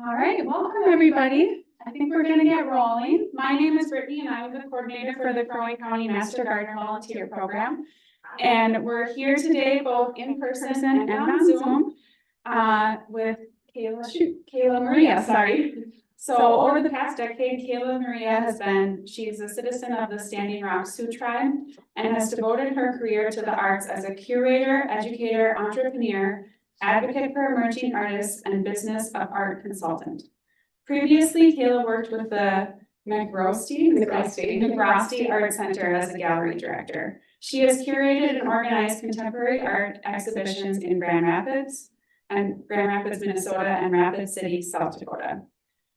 All right, welcome everybody. I think we're going to get rolling. My name is Brittany and I'm the coordinator for the Crow Wing County Master Gardener Volunteer Program. And we're here today both in person and on Zoom with Kayla Maria, sorry. So over the past decade, Kayla Maria she's a citizen of the Standing Rock Sioux tribe and has devoted her career to the arts as a curator, educator, entrepreneur, advocate for emerging artists, and business of art consultant. Previously, Kayla worked with the McGrosty Art Center as a gallery director. She has curated and organized contemporary art exhibitions in Grand Rapids, Minnesota, and Rapid City, South Dakota.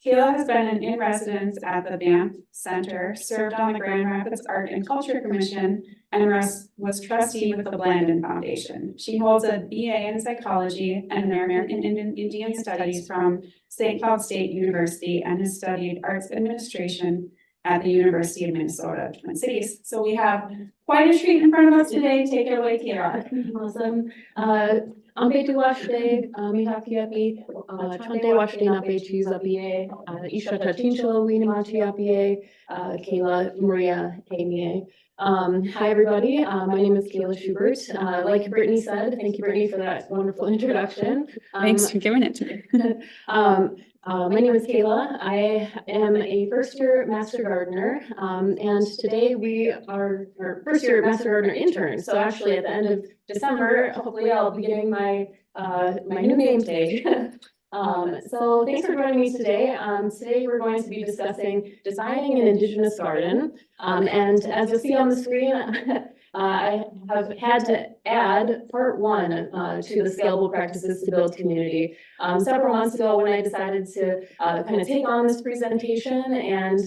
Kayla has been in residence at the Banff Center, served on the Grand Rapids Art and Culture Commission, and was trustee with the Blandon Foundation. She holds a BA in psychology and American Indian Studies from St. Cloud State University and has studied arts administration at the University of Minnesota, Twin Cities. So we have quite a treat in front of us today. Take it away, Kayla. Awesome. Ampe washde, mihakiapi, chante washde nape choose apie, ishata tinchelo winimati apie, Kayla Maria Amy. Hi everybody, my name is Kayla Schubert. Like Brittany said, thank you Brittany for that wonderful introduction. Thanks for giving it to me. My name is Kayla. I am a first-year Master Gardener, and today we are our first-year Master Gardener intern. So actually at the end of December, hopefully I'll be getting my new name tag. So thanks for joining me today. Today we're going to be discussing designing an Indigenous garden. And as you'll see on the screen, I have had to add part one to the Scaleable Practices to Build Community. Several months ago when I decided to kind of take on this presentation and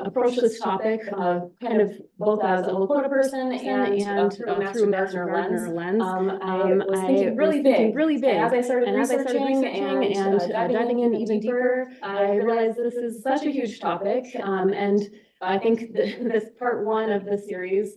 approach this topic kind of both as a Lakota person and through a Master Gardener lens, I was thinking really big. And as I started researching and diving in even deeper, I realized this is such a huge topic. And I think this part one of the series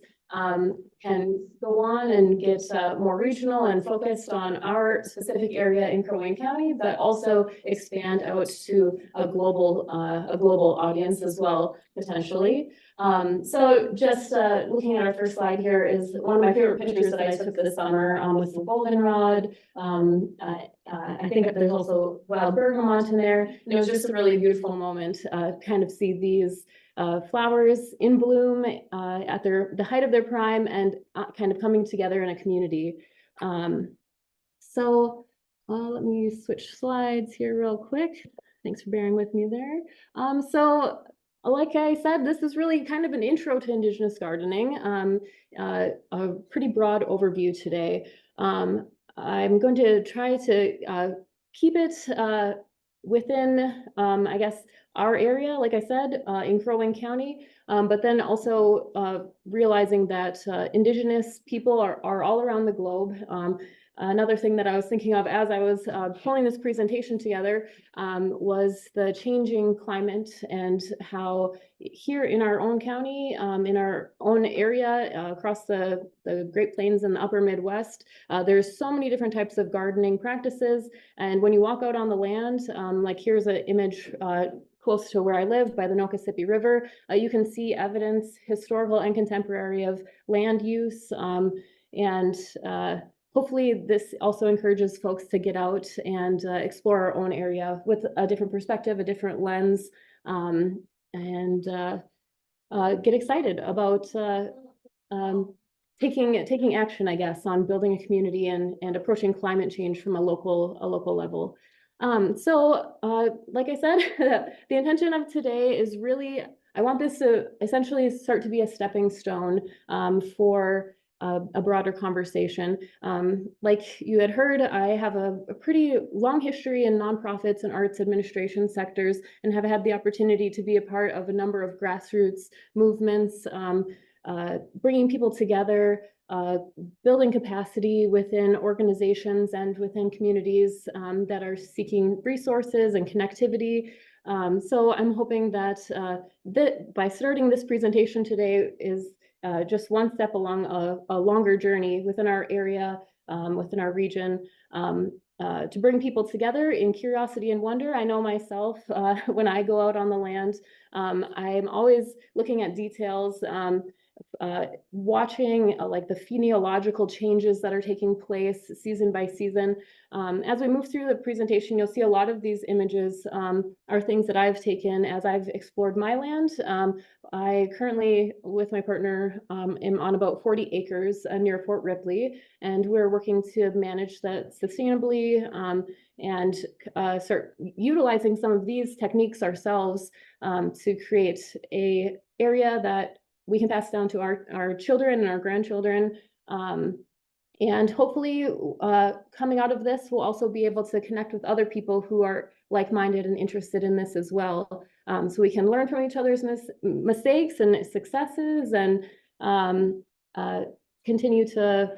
can go on and get more regional and focused on our specific area in Crow Wing County, but also expand out to a global audience as well, potentially. So just looking at our first slide here is one of my favorite pictures that I took this summer with the goldenrod. I think that there's also wild bergamot in there. And it was just a really beautiful moment, kind of see these flowers in bloom at the height of their prime and kind of coming together in a community. So let me switch slides here real quick. Thanks for bearing with me there. So like I said, this is really kind of an intro to Indigenous gardening, a pretty broad overview today. I'm going to try to keep it within, I guess, our area, like I said, in Crow Wing County, but then also realizing that Indigenous people are all around the globe. Another thing that I was thinking of as I was pulling this presentation together was the changing climate and how here in our own county, in our own area, across the Great Plains and the upper Midwest, there's so many different types of gardening practices. And when you walk out on the land, like here's an image close to where I live by the Nokasippi River, you can see evidence, historical and contemporary, of land use. And hopefully this also encourages folks to get out and explore our own area with a different perspective, a different lens, and get excited about taking action, I guess, on building a community and approaching climate change from a local level. So like I said, the intention of today is really, I want this to essentially start to be a stepping stone for a broader conversation. Like you had heard, I have a pretty long history in nonprofits and arts administration sectors and have had the opportunity to be a part of a number of grassroots movements, bringing people together, building capacity within organizations and within communities that are seeking resources and connectivity. So I'm hoping that by starting this presentation today is just one step along a longer journey within our area, within our region, to bring people together in curiosity and wonder. I know myself, when I go out on the land, I'm always looking at details, watching like the phenological changes that are taking place season by season. As we move through the presentation, you'll see a lot of these images are things that I've taken as I've explored my land. I currently, with my partner, am on about 40 acres near Fort Ripley, and we're working to manage that sustainably and start utilizing some of these techniques ourselves to create a area that we can pass down to our children and our grandchildren. And hopefully coming out of this, we'll also be able to connect with other people who are like-minded and interested in this as well. So we can learn from each other's mistakes and successes, and continue to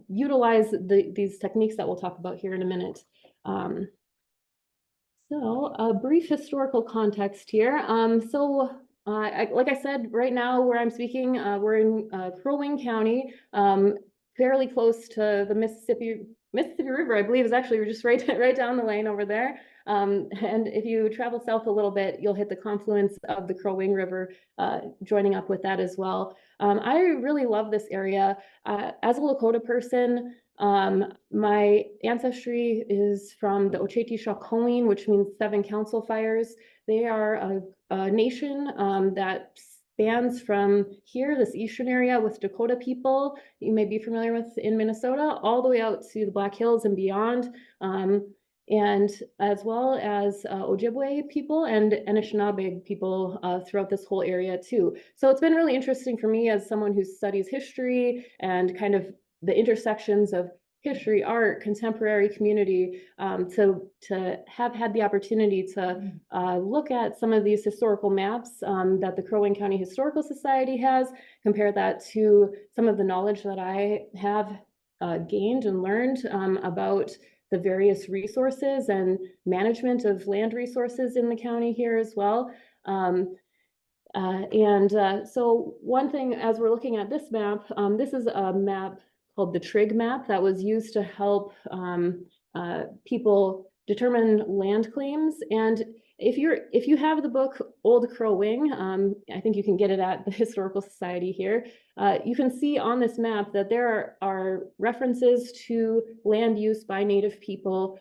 utilize these techniques that we'll talk about here in a minute. So a brief historical context here. Like I said, right now where I'm speaking, we're in Crow Wing County, fairly close to the Mississippi River. I believe is actually just right down the lane over there. And if you travel south a little bit, you'll hit the confluence of the Crow Wing River, joining up with that as well. I really love this area. As a Lakota person, my ancestry is from the Oceti-Sakowin, which means 7 council fires. They are a nation that spans from here, this eastern area with Dakota people, you may be familiar with in Minnesota, all the way out to the Black Hills and beyond, and as well as Ojibwe people and Anishinaabe people throughout this whole area too. So it's been really interesting for me as someone who studies history and kind of the intersections of history, art, contemporary community, to have had the opportunity to look at some of these historical maps that the Crow Wing County Historical Society has, compare that to some of the knowledge that I have gained and learned about the various resources and management of land resources in the county here as well. So one thing, as we're looking at this map, this is a map called the Trig map that was used to help people determine land claims. And if you have the book Old Crow Wing, I think you can get it at the Historical Society here. You can see on this map that there are references to land use by Native people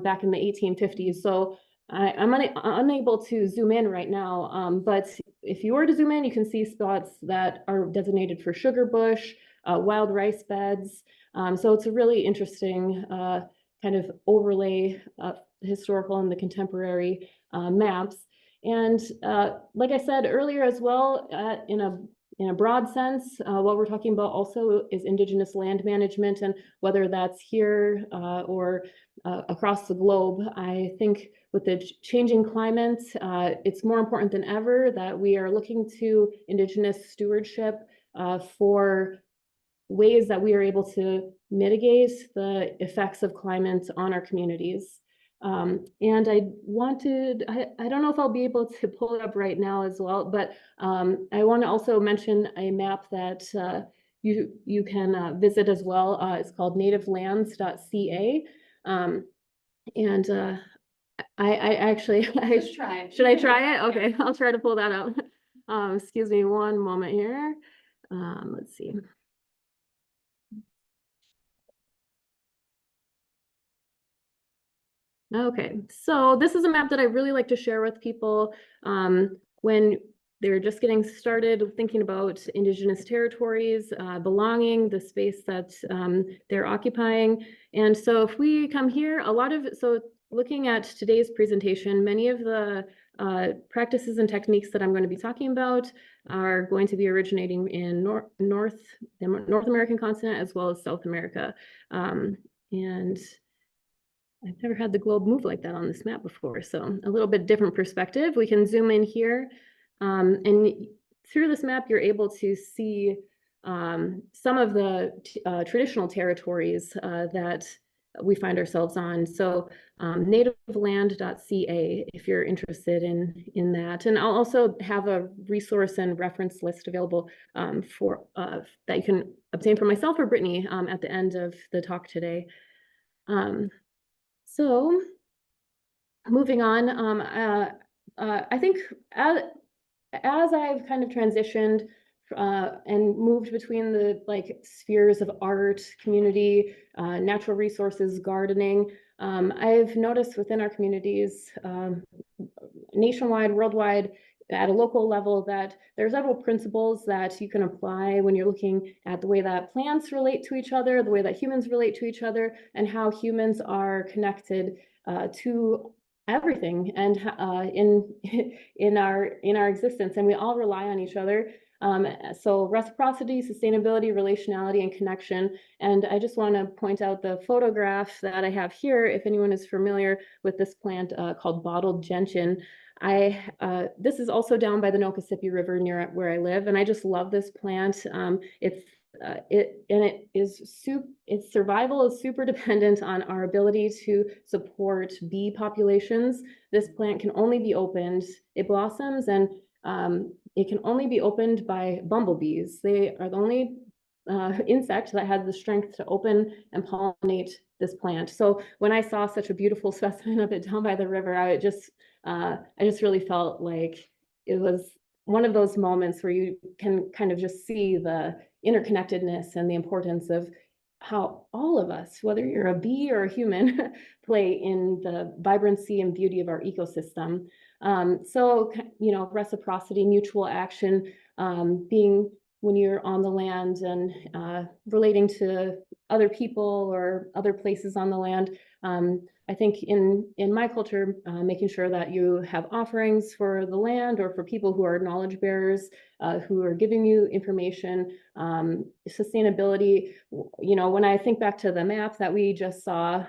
back in the 1850s. So I'm unable to zoom in right now, but if you were to zoom in, you can see spots that are designated for sugar bush, wild rice beds. So it's a really interesting kind of overlay, historical and the contemporary maps. And like I said earlier as well, in a broad sense, what we're talking about also is Indigenous land management, and whether that's here or across the globe. I think with the changing climate, it's more important than ever that we are looking to Indigenous stewardship for ways that we are able to mitigate the effects of climate on our communities. And I don't know if I'll be able to pull it up right now as well, but I want to also mention a map that you can visit as well. It's called nativelands.ca. And I actually, Just try it. should I try it? Okay, I'll try to pull that up. Excuse me one moment here. Let's see. Okay, so this is a map that I really like to share with people when they're just getting started thinking about Indigenous territories, belonging, the space that they're occupying. And so if we come here, so looking at today's presentation, many of the practices and techniques that I'm going to be talking about are going to be originating in the North American continent as well as South America. And I've never had the globe move like that on this map before, so a little bit different perspective. We can zoom in here, and through this map, you're able to see some of the traditional territories that we find ourselves on. So nativeland.ca, if you're interested in that. And I'll also have a resource and reference list available for that you can obtain from myself or Brittany at the end of the talk today. So moving on, I think as I've kind of transitioned and moved between the like spheres of art, community, natural resources, gardening, I've noticed within our communities, nationwide, worldwide, at a local level, that there's several principles that you can apply when you're looking at the way that plants relate to each other, the way that humans relate to each other, and how humans are connected to everything and in our existence, and we all rely on each other. So reciprocity, sustainability, relationality, and connection. And I just want to point out the photograph that I have here, if anyone is familiar with this plant called bottled gentian. This is also down by the Nokasippi River near where I live, and I just love this plant. Its survival is super dependent on our ability to support bee populations. This plant can only be opened, it blossoms, and it can only be opened by bumblebees. They are the only insect that has the strength to open and pollinate this plant. So when I saw such a beautiful specimen of it down by the river, I just really felt like it was one of those moments where you can kind of just see the interconnectedness and the importance of how all of us, whether you're a bee or a human, play in the vibrancy and beauty of our ecosystem. So, reciprocity, mutual action, being when you're on the land and relating to other people or other places on the land. I think in my culture, making sure that you have offerings for the land or for people who are knowledge bearers, who are giving you information, sustainability. When I think back to the map that we just saw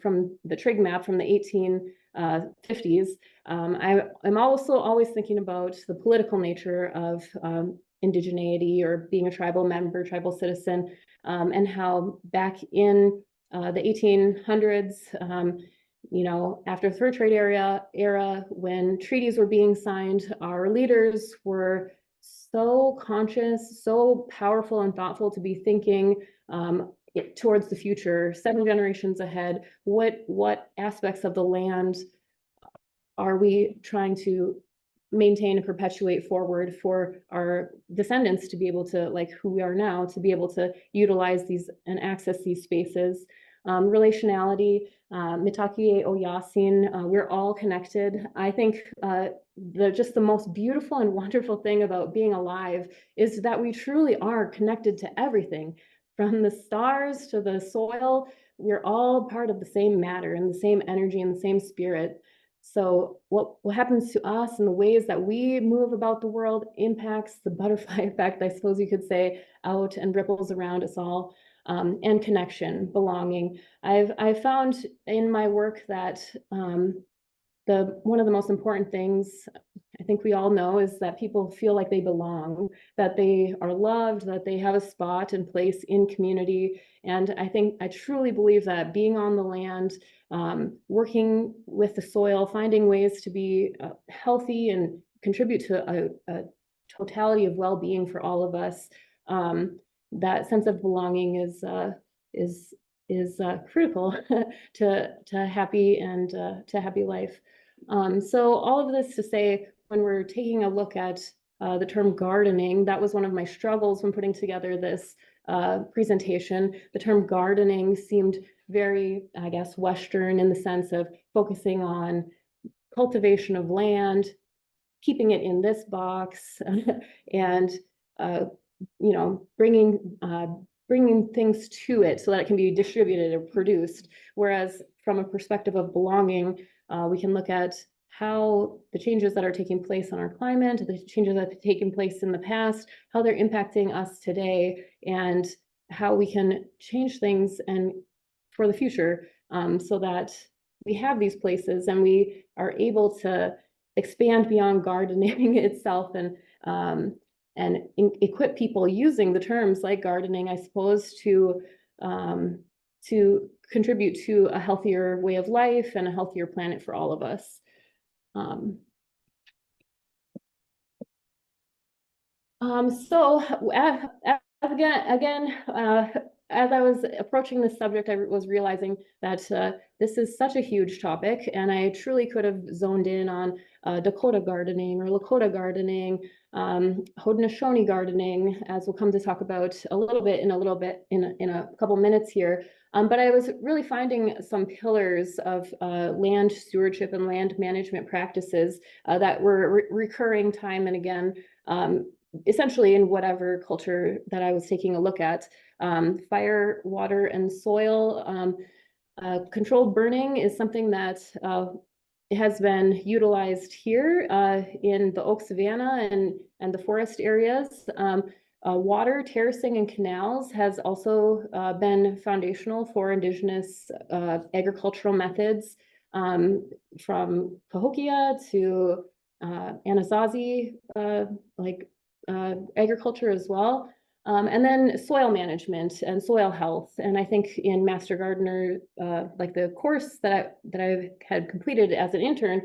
from the trig map from the 1850s, I'm also always thinking about the political nature of indigeneity or being a tribal member, tribal citizen, and how back in the 1800s, after the Fur Trade era, when treaties were being signed, our leaders were so conscious, so powerful and thoughtful to be thinking towards the future, 7 generations ahead. What aspects of the land are we trying to maintain and perpetuate forward for our descendants to be able to, like who we are now, to be able to utilize these and access these spaces. Relationality, Mitakie Oyasin, we're all connected. I think just the most beautiful and wonderful thing about being alive is that we truly are connected to everything, from the stars to the soil. We're all part of the same matter and the same energy and the same spirit. So what happens to us and the ways that we move about the world impacts the butterfly effect, I suppose you could say, out and ripples around us all. And connection, belonging. I've found in my work that one of the most important things I think we all know is that people feel like they belong, that they are loved, that they have a spot and place in community. And I truly believe that being on the land, working with the soil, finding ways to be healthy and contribute to a totality of well-being for all of us, that sense of belonging is critical to happy and to happy life. So all of this to say, when we're taking a look at the term gardening, that was one of my struggles when putting together this presentation. The term gardening seemed very, I guess, Western in the sense of focusing on cultivation of land, keeping it in this box, and bringing things to it so that it can be distributed or produced. Whereas from a perspective of belonging, we can look at how the changes that are taking place on our climate, the changes that have taken place in the past, how they're impacting us today, and how we can change things and for the future, so that we have these places and we are able to expand beyond gardening itself and equip people using the terms like gardening, I suppose, to contribute to a healthier way of life and a healthier planet for all of us. So again, as I was approaching this subject, I was realizing that this is such a huge topic, and I truly could have zoned in on Dakota gardening or Lakota gardening, Haudenosaunee gardening, as we'll come to talk about a little bit in a couple minutes here. But I was really finding some pillars of land stewardship and land management practices that were recurring time and again, essentially in whatever culture that I was taking a look at. Fire, water, and soil. Controlled burning is something that has been utilized here in the oak savanna and the forest areas. Water, terracing, and canals has also been foundational for Indigenous agricultural methods, from Cahokia to Anasazi, agriculture as well. And then soil management and soil health. And I think in Master Gardener, like the course that I had completed as an intern,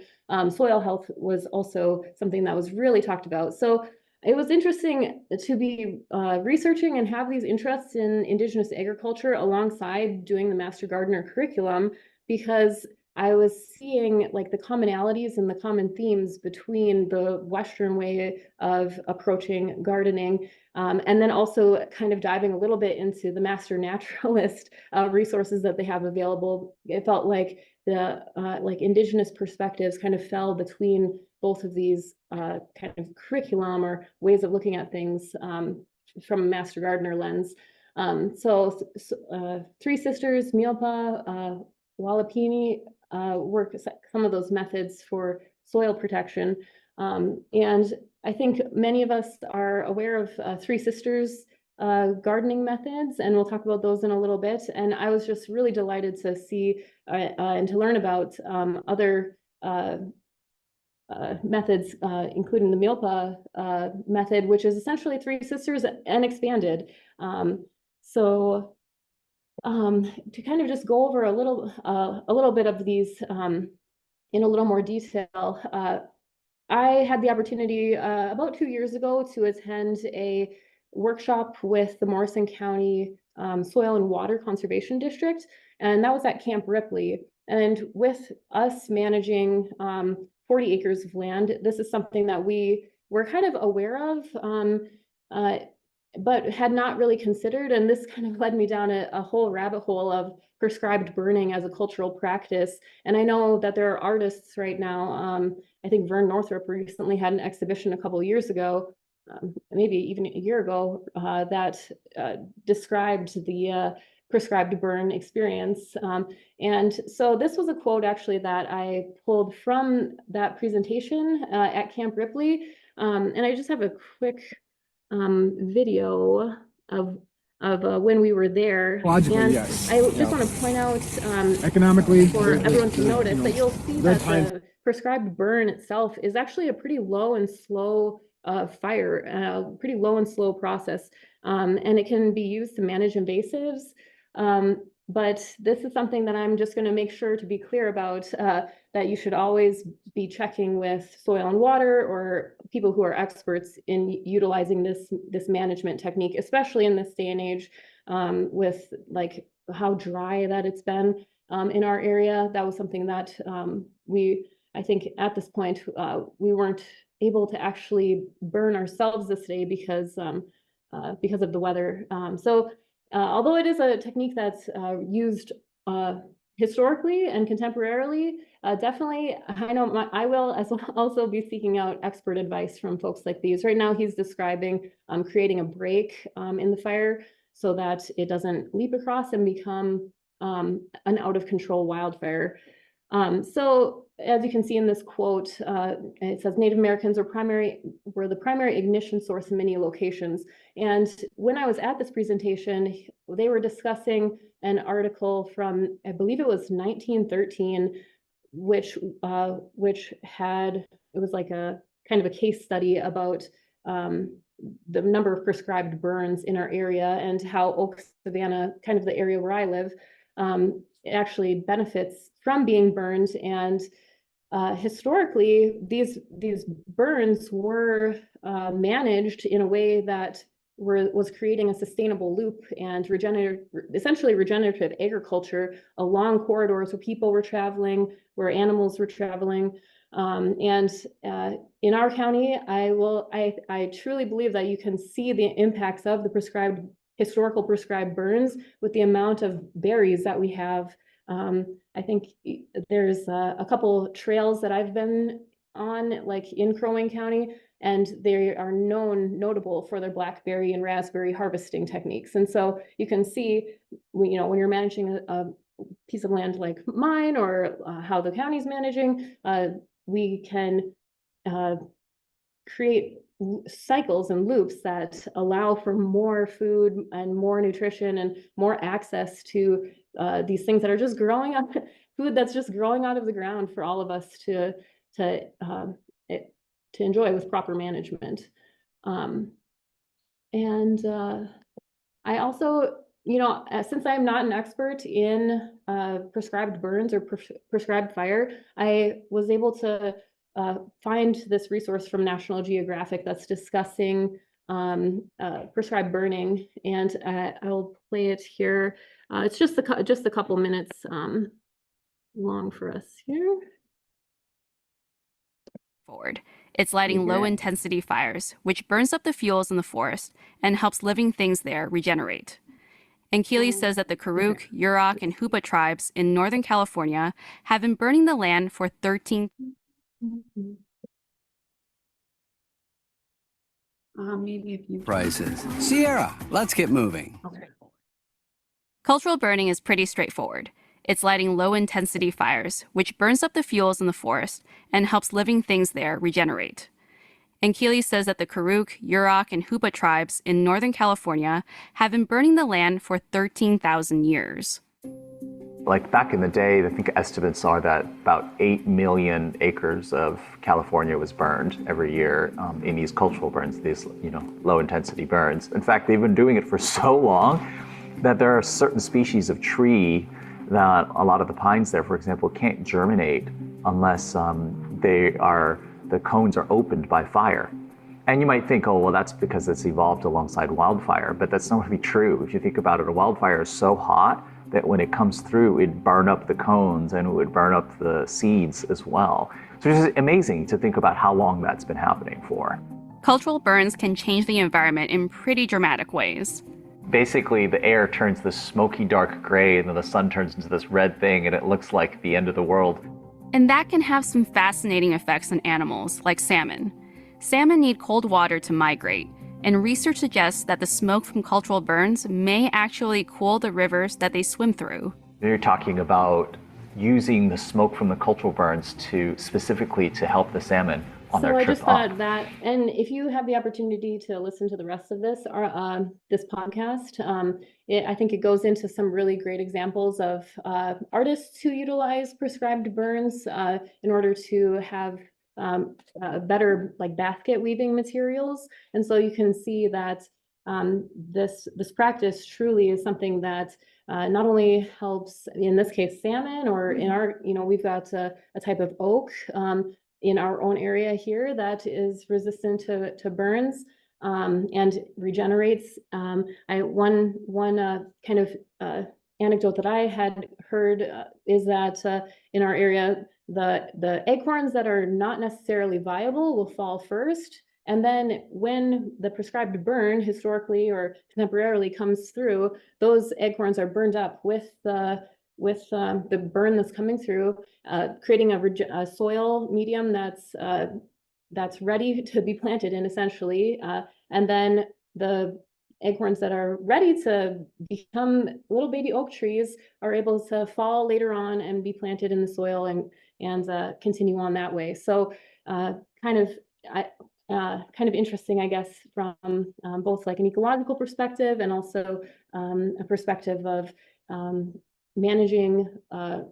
soil health was also something that was really talked about. So it was interesting to be researching and have these interests in Indigenous agriculture alongside doing the Master Gardener curriculum, because I was seeing like the commonalities and the common themes between the Western way of approaching gardening, and then also kind of diving a little bit into the Master Naturalist resources that they have available. It felt like the Indigenous perspectives kind of fell between both of these kind of curriculum or ways of looking at things from a Master Gardener lens. Three Sisters, Milpa, Walapini work some of those methods for soil protection. And I think many of us are aware of Three Sisters gardening methods, and we'll talk about those in a little bit. And I was just really delighted to see and to learn about other methods, including the Milpa method, which is essentially Three Sisters and expanded. To kind of just go over a little bit of these in a little more detail, I had the opportunity about 2 years ago to attend a workshop with the Morrison County Soil and Water Conservation District, and that was at Camp Ripley. And with us managing 40 acres of land, this is something that we were kind of aware of, but had not really considered. And this kind of led me down a whole rabbit hole of prescribed burning as a cultural practice. And I know that there are artists right now. I think Vern Northrup recently had an exhibition a couple of years ago, maybe even a year ago, that described the prescribed burn experience. And so this was a quote actually that I pulled from that presentation at Camp Ripley. And I just have a quick video of when we were there. Logically, and yes. I just want to point out economically for everyone to notice that you'll see that the prescribed burn itself is actually a pretty low and slow fire, pretty low and slow process, and it can be used to manage invasives. But this is something that I'm just going to make sure to be clear about, that you should always be checking with soil and water or people who are experts in utilizing this management technique, especially in this day and age, with like how dry that it's been in our area. That was something that I think at this point, we weren't able to actually burn ourselves this day because of the weather. Although it is a technique that's used historically and contemporarily, definitely, I know I will also be seeking out expert advice from folks like these. Right now, he's describing creating a break in the fire so that it doesn't leap across and become an out of control wildfire. So as you can see in this quote, it says Native Americans were the primary ignition source in many locations. And when I was at this presentation, they were discussing an article from, I believe it was 1913, which had, it was like a kind of a case study about the number of prescribed burns in our area and how Oak Savanna, kind of the area where I live, actually benefits from being burned. And historically, these burns were managed in a way that was creating a sustainable loop and essentially regenerative agriculture along corridors where people were traveling, where animals were traveling. In our county, I truly believe that you can see the impacts of the historical prescribed burns with the amount of berries that we have. I think there's a couple trails that I've been on, like in Crow Wing County, and they are notable for their blackberry and raspberry harvesting techniques. And so you can see, when you're managing a piece of land like mine, or how the county's managing, we can create cycles and loops that allow for more food and more nutrition and more access to these things that are just growing up, food that's just growing out of the ground for all of us to enjoy with proper management. I also, since I'm not an expert in prescribed burns or prescribed fire, I was able to find this resource from National Geographic that's discussing prescribed burning, and I'll play it here. It's just a couple minutes long for us here. Forward. It's lighting low-intensity fires, which burns up the fuels in the forest and helps living things there regenerate. And Kayla says that the Karuk, Yurok, and Hoopa tribes in Northern California have been burning the land for 13. Maybe if you Prices. Sierra, let's get moving. Okay. Cultural burning is pretty straightforward. It's lighting low-intensity fires, which burns up the fuels in the forest and helps living things there regenerate. And Kayla says that the Karuk, Yurok, and Hoopa tribes in Northern California have been burning the land for 13,000 years. Like back in the day, I think estimates are that about 8 million acres of California was burned every year in these cultural burns, these low-intensity burns. In fact, they've been doing it for so long that there are certain species of tree that a lot of the pines there, for example, can't germinate unless the cones are opened by fire. And you might think, oh, well, that's because it's evolved alongside wildfire, but that's not going to be true. If you think about it, a wildfire is so hot that when it comes through, it'd burn up the cones and it would burn up the seeds as well. So it's just amazing to think about how long that's been happening for. Cultural burns can change the environment in pretty dramatic ways. Basically, the air turns this smoky dark gray, and then the sun turns into this red thing, and it looks like the end of the world. And that can have some fascinating effects on animals, like salmon. Salmon need cold water to migrate, and research suggests that the smoke from cultural burns may actually cool the rivers that they swim through. You're talking about using the smoke from the cultural burns specifically to help the salmon on their trip up. So I just thought that, and if you have the opportunity to listen to the rest of this podcast, I think it goes into some really great examples of artists who utilize prescribed burns in order to have better basket weaving materials. And so you can see that this practice truly is something that not only helps, in this case, salmon, or in our, we've got a type of oak in our own area here that is resistant to burns and regenerates. One kind of anecdote that I had heard is that in our area, the acorns that are not necessarily viable will fall first. And then when the prescribed burn historically or contemporarily comes through, those acorns are burned up with the burn that's coming through, creating a soil medium that's ready to be planted in, essentially. And then the acorns that are ready to become little baby oak trees are able to fall later on and be planted in the soil and continue on that way. So kind of interesting, I guess, from both an ecological perspective and also a perspective of managing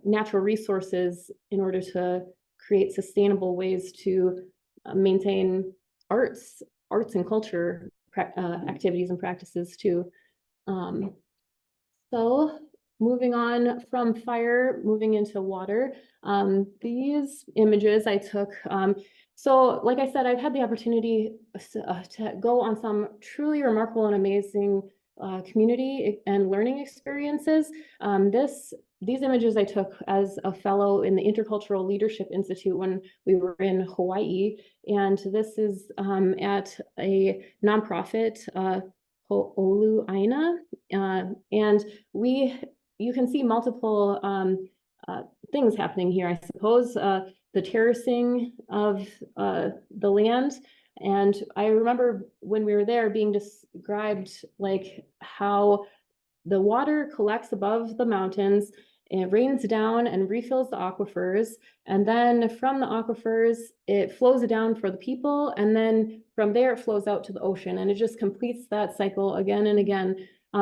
natural resources in order to create sustainable ways to maintain arts and culture activities and practices too. So moving on from fire, moving into water, these images I took, So like I said, I've had the opportunity to go on some truly remarkable and amazing community and learning experiences. These images I took as a fellow in the Intercultural Leadership Institute when we were in Hawaii. And this is at a nonprofit, Olu Aina. And you can see multiple things happening here, I suppose. The terracing of the land. And I remember when we were there being described like how the water collects above the mountains, it rains down and refills the aquifers. And then from the aquifers, it flows down for the people. And then from there, it flows out to the ocean. And it just completes that cycle again and again.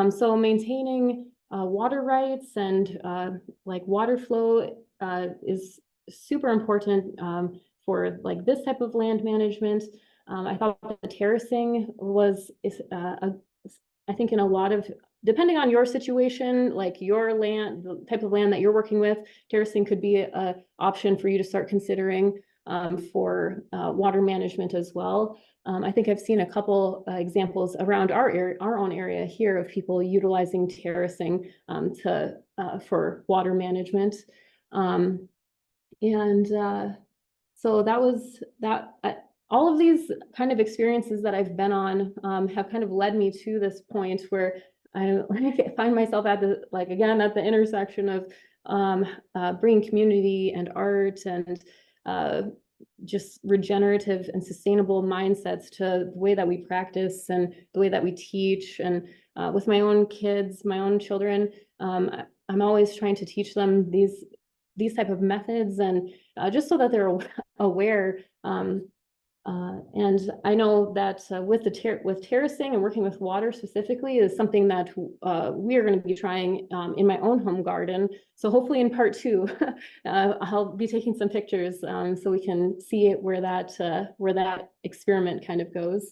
So maintaining water rights and like water flow is super important for like this type of land management. I thought the terracing was, I think in a lot of, depending on your situation, like your land, the type of land that you're working with, terracing could be an option for you to start considering for water management as well. I think I've seen a couple examples around our own area here of people utilizing terracing for water management. So that was that. All of these kind of experiences that I've been on have kind of led me to this point where I find myself at the, like, again, at the intersection of bringing community and art and just regenerative and sustainable mindsets to the way that we practice and the way that we teach. And with my own kids, my own children, I'm always trying to teach them these type of methods, and just so that they're aware. And I know that with terracing and working with water specifically is something that we are going to be trying in my own home garden. So hopefully in part 2, I'll be taking some pictures so we can see it where that experiment kind of goes.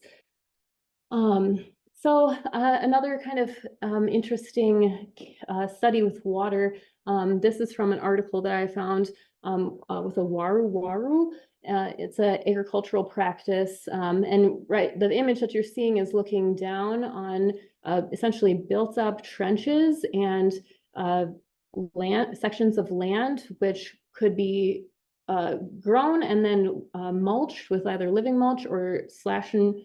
So another kind of interesting study with water. This is from an article that I found with a waru. It's an agricultural practice, and right, the image that you're seeing is looking down on essentially built up trenches and sections of land, which could be grown and then mulched with either living mulch or slash and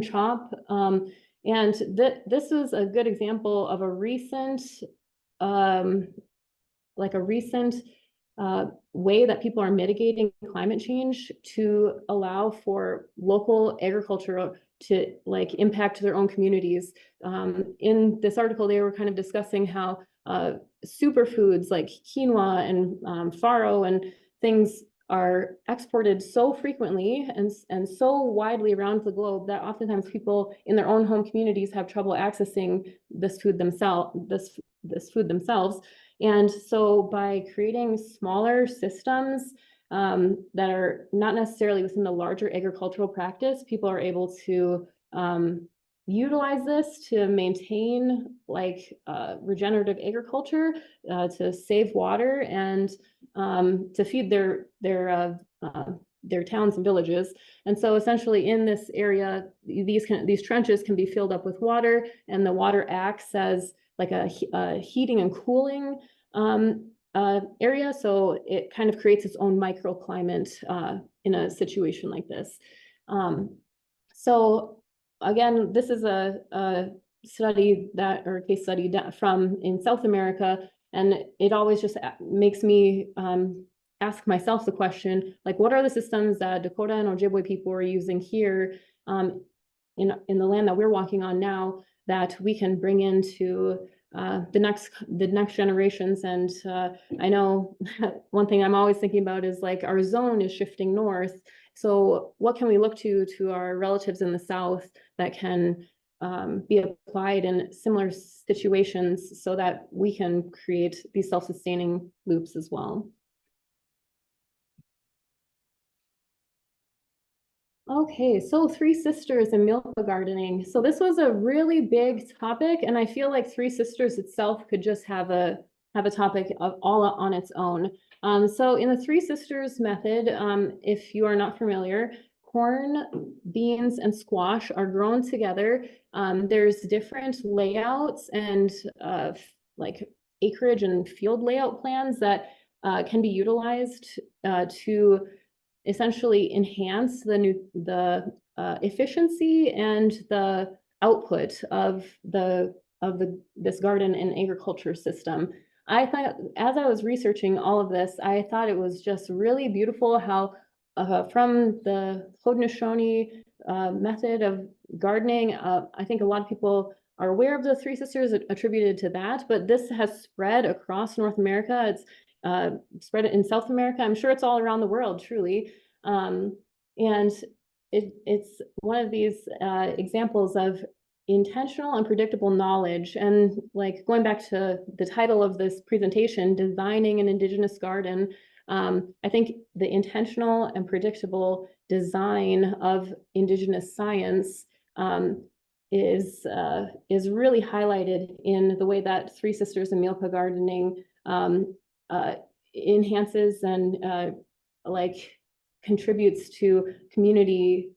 chop. And this is a good example of a recent way that people are mitigating climate change to allow for local agriculture to like impact their own communities. In this article, they were kind of discussing how superfoods like quinoa and farro and things are exported so frequently and so widely around the globe that oftentimes people in their own home communities have trouble accessing this food themselves. And so by creating smaller systems that are not necessarily within the larger agricultural practice, people are able to utilize this to maintain like regenerative agriculture, to save water and to feed their towns and villages. And so essentially in this area, these trenches can be filled up with water, and the water acts as like a heating and cooling area. So it kind of creates its own microclimate in a situation like this. So again, this is a study case study from in South America, and it always just makes me ask myself the question, like, what are the systems that Dakota and Ojibwe people are using here in the land that we're walking on now that we can bring into the next generations? And I know one thing I'm always thinking about is like our zone is shifting north. So what can we look to our relatives in the South that can be applied in similar situations so that we can create these self-sustaining loops as well? Okay, so Three Sisters and milpa gardening. So this was a really big topic, and I feel like Three Sisters itself could just have a have a topic of all on its own. So in the Three Sisters method, if you are not familiar, corn, beans, and squash are grown together. There's different layouts and like acreage and field layout plans that can be utilized to essentially enhance the efficiency and the output of this garden and agriculture system. I thought, as I was researching all of this, I thought it was just really beautiful how from the Haudenosaunee method of gardening, I think a lot of people are aware of the Three Sisters attributed to that, but this has spread across North America. It's spread in South America. I'm sure it's all around the world, truly. And it's one of these examples of intentional and predictable knowledge. And like going back to the title of this presentation, Designing an Indigenous Garden, I think the intentional and predictable design of Indigenous science is really highlighted in the way that Three Sisters and Milpa gardening enhances and like contributes to community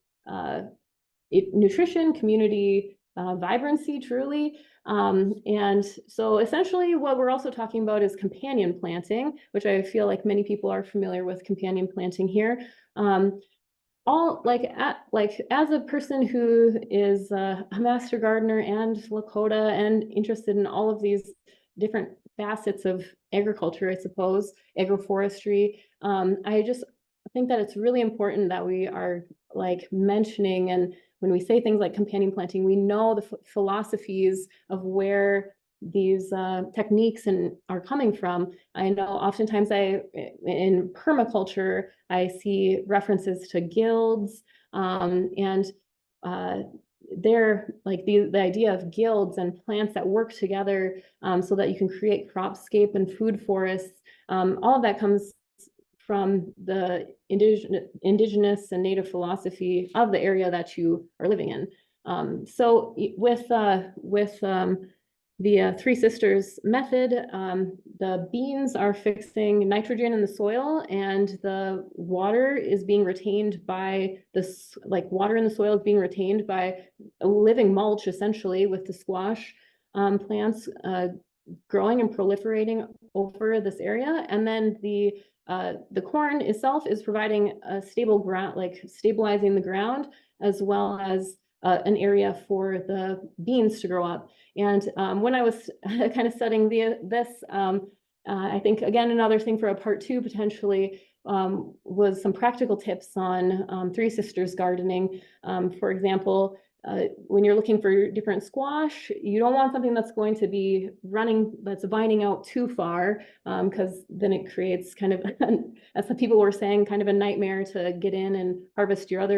nutrition, community vibrancy, truly. And so essentially what we're also talking about is companion planting, which I feel like many people are familiar with companion planting here. All like as a person who is a master gardener and Lakota and interested in all of these different facets of agriculture, I suppose, agroforestry, I just think that it's really important that we are like mentioning, and when we say things like companion planting, we know the philosophies of where these techniques are coming from. I know oftentimes in permaculture, I see references to guilds, and they're like the idea of guilds and plants that work together so that you can create cropscape and food forests. All of that comes from the indigenous and native philosophy of the area that you are living in. So with the Three Sisters method, the beans are fixing nitrogen in the soil, and the water is being retained by this, like water in the soil is being retained by a living mulch, essentially, with the squash plants growing and proliferating over this area. And then the corn itself is providing a stable ground, like stabilizing the ground, as well as an area for the beans to grow up. And when I was kind of studying this, I think, again, another thing for a part 2 potentially was some practical tips on Three Sisters gardening. For example, when you're looking for different squash, you don't want something that's going to be that's vining out too far, because then it creates kind of, as some people were saying, kind of a nightmare to get in and harvest your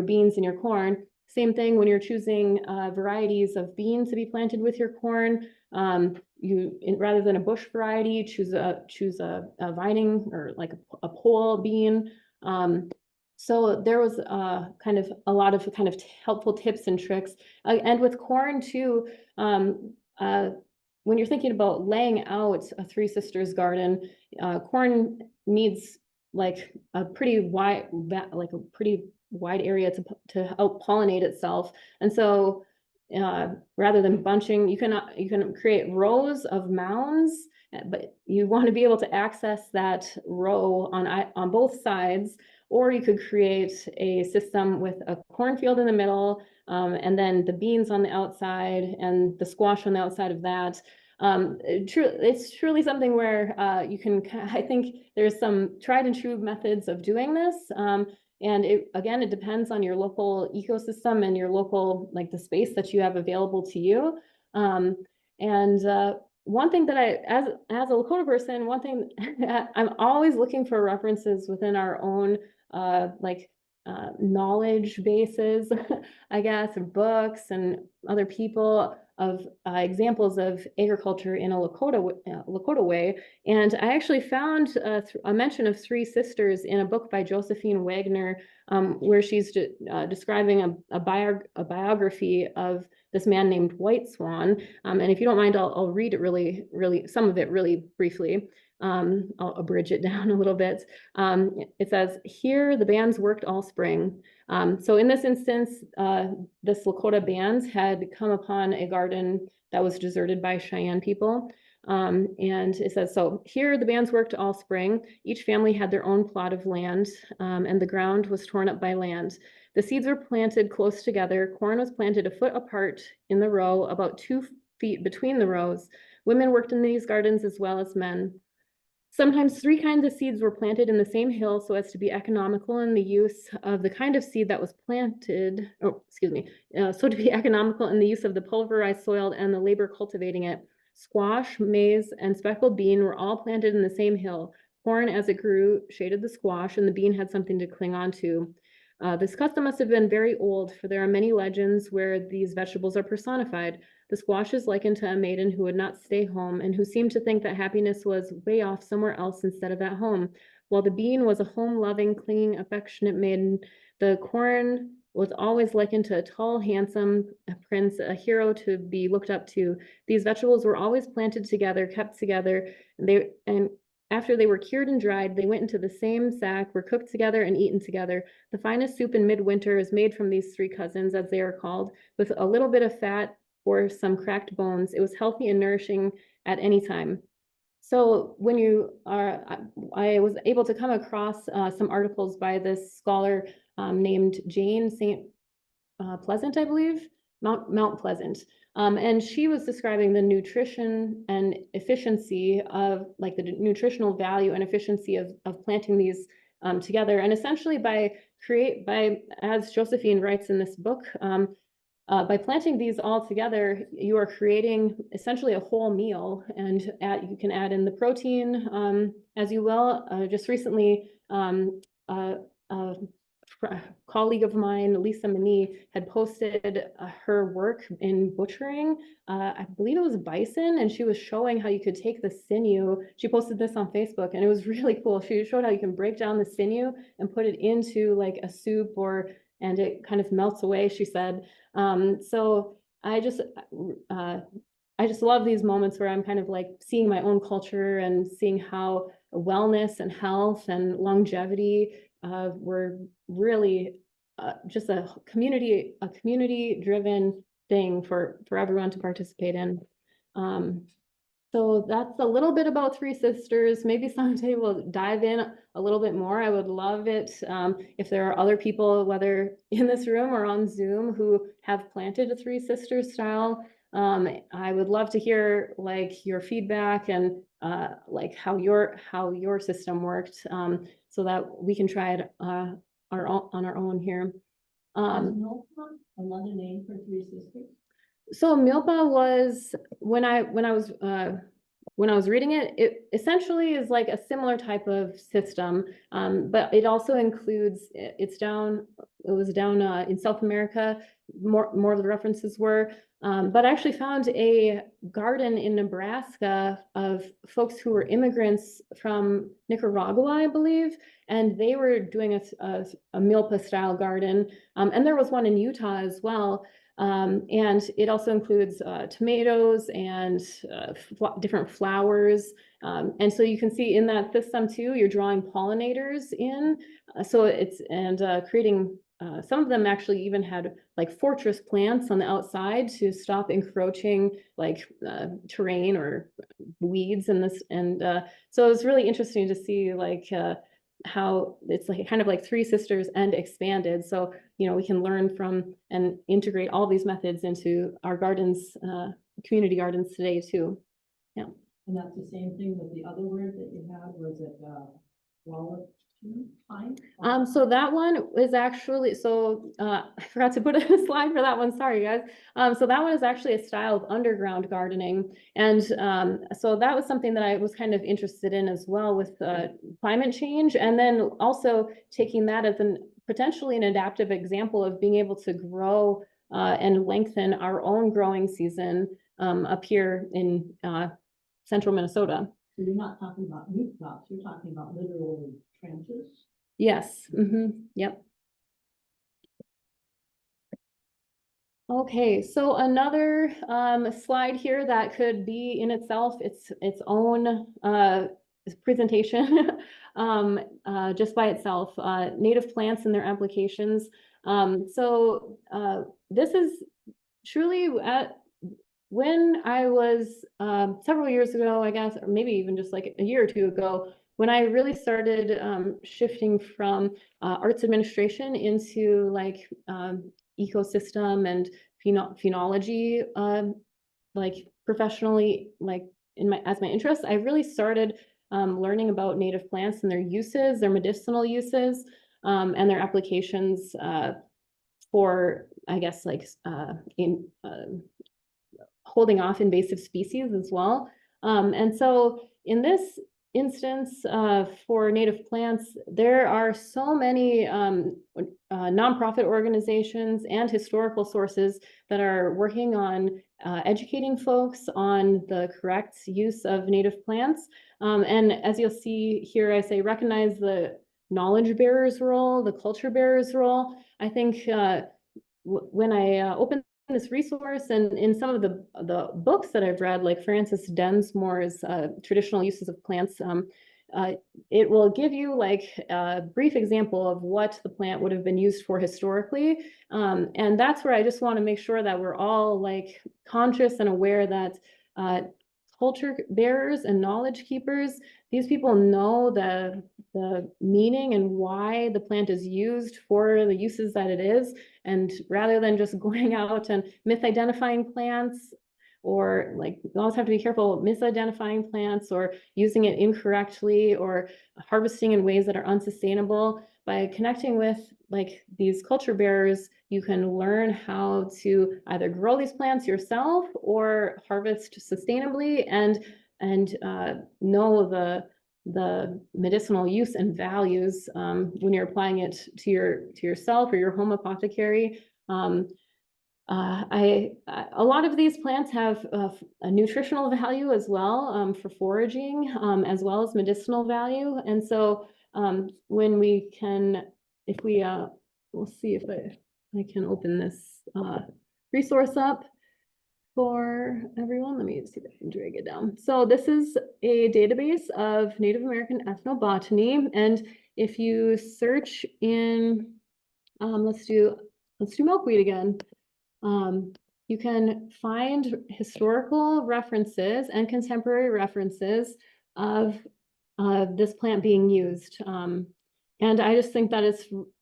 beans and your corn. Same thing when you're choosing varieties of beans to be planted with your corn. Rather than a bush variety, choose a vining or like a pole bean. So there was kind of a lot of kind of helpful tips and tricks. And with corn too, when you're thinking about laying out a Three Sisters garden, corn needs like a pretty wide area to help pollinate itself. And so rather than bunching, you can create rows of mounds, but you want to be able to access that row on both sides. Or you could create a system with a cornfield in the middle, and then the beans on the outside and the squash on the outside of that. It's truly something where I think there's some tried and true methods of doing this. And it depends on your local ecosystem and your local, like the space that you have available to you. One thing that as a Lakota person, one thing I'm always looking for references within our own knowledge bases, I guess, and books and other people. examples of agriculture in a Lakota way. And I actually found a mention of three sisters in a book by Josephine Wagner, where she's describing a biography of this man named White Swan. And if you don't mind, I'll read it really, some of it really briefly. I'll abridge it down a little bit. It says, "Here the bands worked all spring." So in this instance, this Lakota bands had come upon a garden that was deserted by Cheyenne people. And it says, so here the bands worked all spring. Each family had their own plot of land, and the ground was torn up by land. The seeds were planted close together. Corn was planted a foot apart in the row, about 2 feet between the rows. Women worked in these gardens as well as men. Sometimes 3 kinds of seeds were planted in the same hill so as to be economical in the use of the kind of seed that was planted, so to be economical in the use of the pulverized soil and the labor cultivating it. Squash, maize, and speckled bean were all planted in the same hill. Corn, as it grew, shaded the squash, and the bean had something to cling on to. This custom must have been very old, for there are many legends where these vegetables are personified. The squash is likened to a maiden who would not stay home and who seemed to think that happiness was way off somewhere else instead of at home, while the bean was a home-loving, clinging, affectionate maiden. The corn was always likened to a tall, handsome prince, a hero to be looked up to. These vegetables were always planted together, kept together, and after they were cured and dried, they went into the same sack, were cooked together and eaten together. The finest soup in midwinter is made from these 3 cousins, as they are called, with a little bit of fat or some cracked bones. It was healthy and nourishing at any time. So when I was able to come across some articles by this scholar named Jane St. Pleasant, I believe, Mount Pleasant. And she was describing the nutrition and efficiency of, like, the nutritional value and efficiency of planting these together. And essentially as Josephine writes in this book, by planting these all together, you are creating essentially a whole meal, and you can add in the protein as you will. Just recently, a colleague of mine, Lisa Mani, had posted her work in butchering. I believe it was bison, and she was showing how you could take the sinew. She posted this on Facebook, and it was really cool. She showed how you can break down the sinew and put it into like a soup, and it kind of melts away, she said. So I just love these moments where I'm kind of like seeing my own culture and seeing how wellness and health and longevity were really just a community driven thing for everyone to participate in. So that's a little bit about Three Sisters. Maybe someday we'll dive in a little bit more. I would love it if there are other people, whether in this room or on Zoom, who have planted a Three Sisters style. I would love to hear like your feedback and like how your system worked, so that we can try it on our own here. Milpa another name for Three Sisters? So Milpa was, when I was reading it, it essentially is like a similar type of system, but it also includes, it was down in South America, more of the references were, but I actually found a garden in Nebraska of folks who were immigrants from Nicaragua, I believe, and they were doing a Milpa style garden, and there was one in Utah as well. And it also includes tomatoes and different flowers. And so you can see in that system too, you're drawing pollinators in. So it's, and creating, some of them actually even had like fortress plants on the outside to stop encroaching like terrain or weeds and this. And so it was really interesting to see like how it's like kind of like Three Sisters and expanded. So, you know, we can learn from and integrate all these methods into our gardens, community gardens today too. Yeah. And that's the same thing with the other word that you had, was it walnut pine? So that one is actually, so I forgot to put a slide for that one, sorry guys. So that one is actually a style of underground gardening. And so that was something that I was kind of interested in as well with climate change. And then also taking that as potentially an adaptive example of being able to grow and lengthen our own growing season up here in central Minnesota. So you're not talking about rooftops, you're talking about literal trenches? Yes, yep. Okay, so another slide here that could be in itself its own presentation just by itself, native plants and their applications. This is truly when I was several years ago, I guess, or maybe even just like a year or two ago, when I really started shifting from arts administration into like ecosystem and phenology, like professionally, like as my interest, I really started learning about native plants and their uses, their medicinal uses, and their applications for, I guess, like in holding off invasive species as well. And so in this instance for native plants, there are so many nonprofit organizations and historical sources that are working on educating folks on the correct use of native plants. And as you'll see here, I say recognize the knowledge bearer's role, the culture bearer's role. I think when I opened this resource and in some of the books that I've read, like Francis Densmore's Traditional Uses of Plants, it will give you like a brief example of what the plant would have been used for historically. And that's where I just want to make sure that we're all like conscious and aware that culture bearers and knowledge keepers, these people know the meaning and why the plant is used for the uses that it is. And rather than just going out and misidentifying plants, or like you always have to be careful misidentifying plants or using it incorrectly or harvesting in ways that are unsustainable, by connecting with like these culture bearers, you can learn how to either grow these plants yourself or harvest sustainably and know the medicinal use and values when you're applying it to yourself or your home apothecary. A lot of these plants have a nutritional value as well for foraging, as well as medicinal value. And so when we can, if we, we'll see if I can open this resource up for everyone. Let me see if I can drag it down. So this is a database of Native American ethnobotany. And if you search in, let's do milkweed again. You can find historical references and contemporary references of this plant being used. And I just think that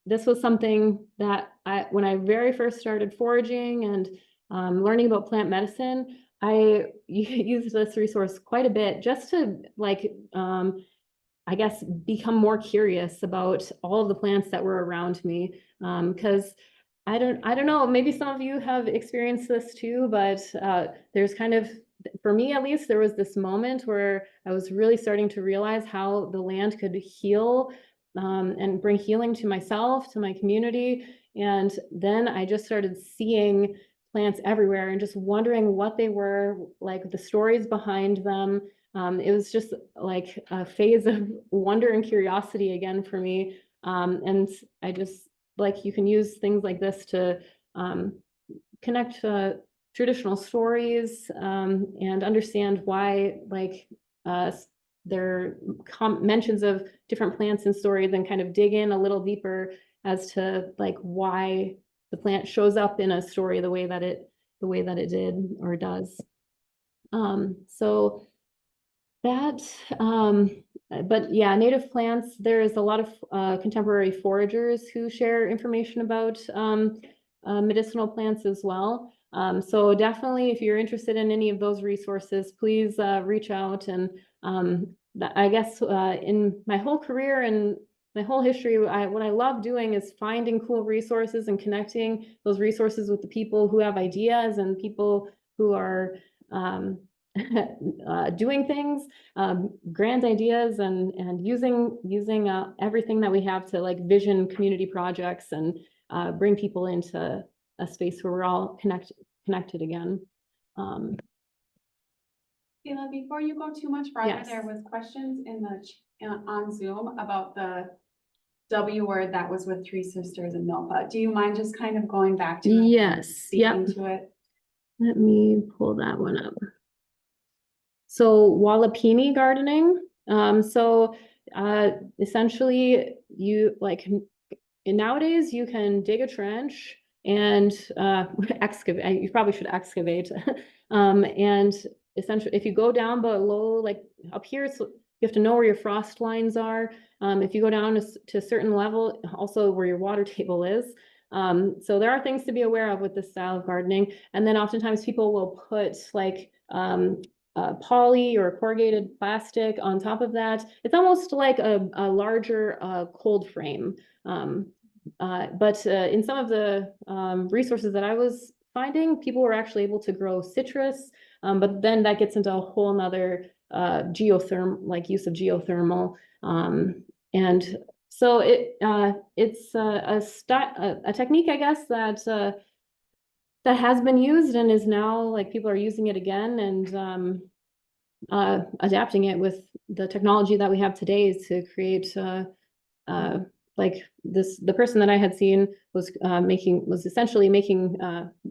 this was something that when I very first started foraging and learning about plant medicine, I used this resource quite a bit just to like, I guess, become more curious about all of the plants that were around me. Because I don't know, maybe some of you have experienced this too, but there's kind of, for me at least, there was this moment where I was really starting to realize how the land could heal and bring healing to myself, to my community. And then I just started seeing plants everywhere and just wondering what they were, like the stories behind them. It was just like a phase of wonder and curiosity again for me. And I just, like, you can use things like this to connect traditional stories and understand why, like, there are mentions of different plants and stories, and kind of dig in a little deeper as to like why the plant shows up in a story the way that it did or does. So that, but yeah, native plants, there is a lot of contemporary foragers who share information about medicinal plants as well. So definitely, if you're interested in any of those resources, please reach out. And I guess in my whole career and my whole history, what I love doing is finding cool resources and connecting those resources with the people who have ideas and people who are doing things, grand ideas, and using everything that we have to like vision community projects and bring people into a space where we're all connected again. Kayla, before you go too much farther, Yes. there was questions in on Zoom about the W word that was with Three Sisters and Milpa. Do you mind just kind of going back to it? and Yes, Speaking yep. to it? Let me pull that one up. So Walapini gardening. Essentially you nowadays you can dig a trench and excavate. You probably should excavate. And essentially, if you go down below, like up here, so you have to know where your frost lines are. If you go down to a certain level, also where your water table is. So there are things to be aware of with this style of gardening. And then oftentimes people will put like poly or corrugated plastic on top of that. It's almost like a larger cold frame. But in some of the resources that I was finding, people were actually able to grow citrus, but then that gets into a whole nother use of geothermal. And so it's a technique, I guess, that has been used and is now like people are using it again and adapting it with the technology that we have today to create like the person that I had seen was essentially making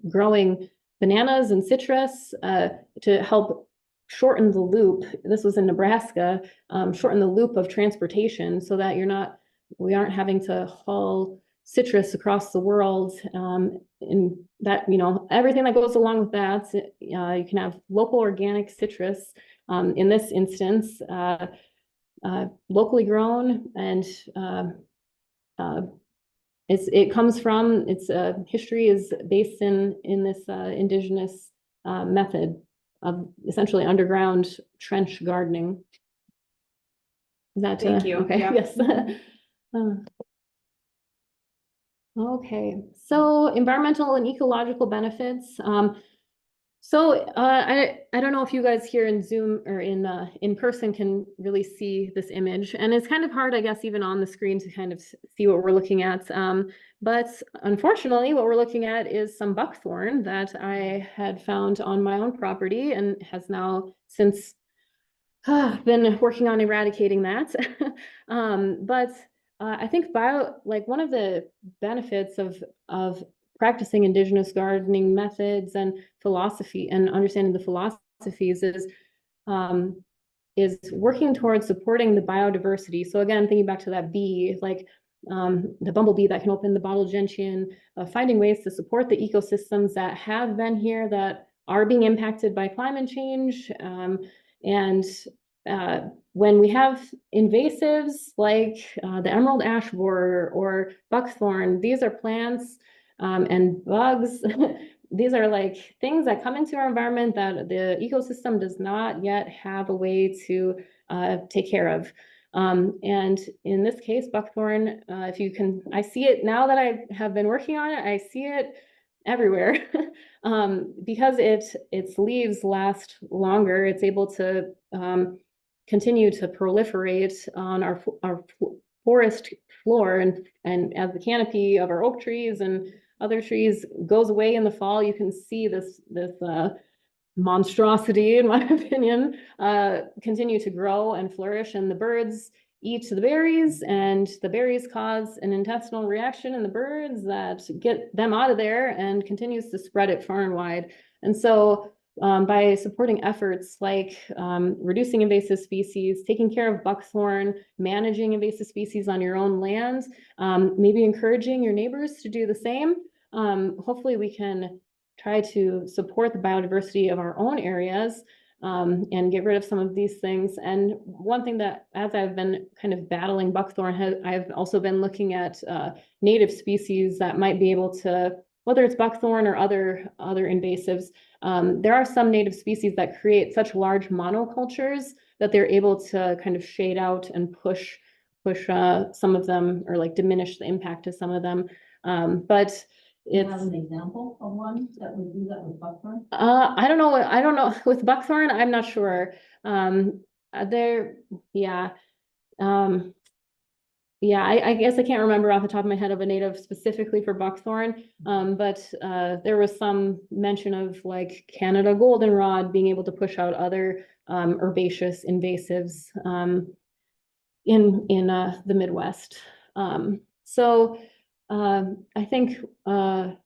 growing bananas and citrus to help shorten the loop. This was in Nebraska, shorten the loop of transportation so that we aren't having to haul citrus across the world. And that, everything that goes along with that, you can have local organic citrus, in this instance, locally grown, and it comes from its history is based in this indigenous method of essentially underground trench gardening. Is that Thank you. okay? Yep. Yes. Okay, so environmental and ecological benefits. I don't know if you guys here in Zoom or in person can really see this image, and it's kind of hard, I guess, even on the screen to kind of see what we're looking at. But unfortunately, what we're looking at is some buckthorn that I had found on my own property and has now since been working on eradicating that. But I think one of the benefits of practicing indigenous gardening methods and philosophy and understanding the philosophies is working towards supporting the biodiversity. So again, thinking back to that bee, like the bumblebee that can open the bottle gentian, finding ways to support the ecosystems that have been here that are being impacted by climate change. And when we have invasives like the emerald ash borer or buckthorn, these are plants and bugs. These are like things that come into our environment that the ecosystem does not yet have a way to take care of. And in this case, buckthorn, I see it now that I have been working on it, I see it everywhere. Because its leaves last longer, it's able to continue to proliferate on our forest floor, and as the canopy of our oak trees and other trees goes away in the fall, you can see this monstrosity, in my opinion, continue to grow and flourish, and the birds eat the berries, and the berries cause an intestinal reaction in the birds that get them out of there and continues to spread it far and wide. And so by supporting efforts like reducing invasive species, taking care of buckthorn, managing invasive species on your own land, maybe encouraging your neighbors to do the same, hopefully we can try to support the biodiversity of our own areas and get rid of some of these things. And one thing that, as I've been kind of battling buckthorn, I've also been looking at native species that might be able to, whether it's buckthorn or other invasives, there are some native species that create such large monocultures that they're able to kind of shade out and push some of them, or like diminish the impact of some of them. But Do you have an example of one that would do that with buckthorn? I don't know. With buckthorn, I'm not sure. Yeah. yeah, I guess I can't remember off the top of my head of a native specifically for buckthorn, but there was some mention of like Canada goldenrod being able to push out other herbaceous invasives in the Midwest. So I think I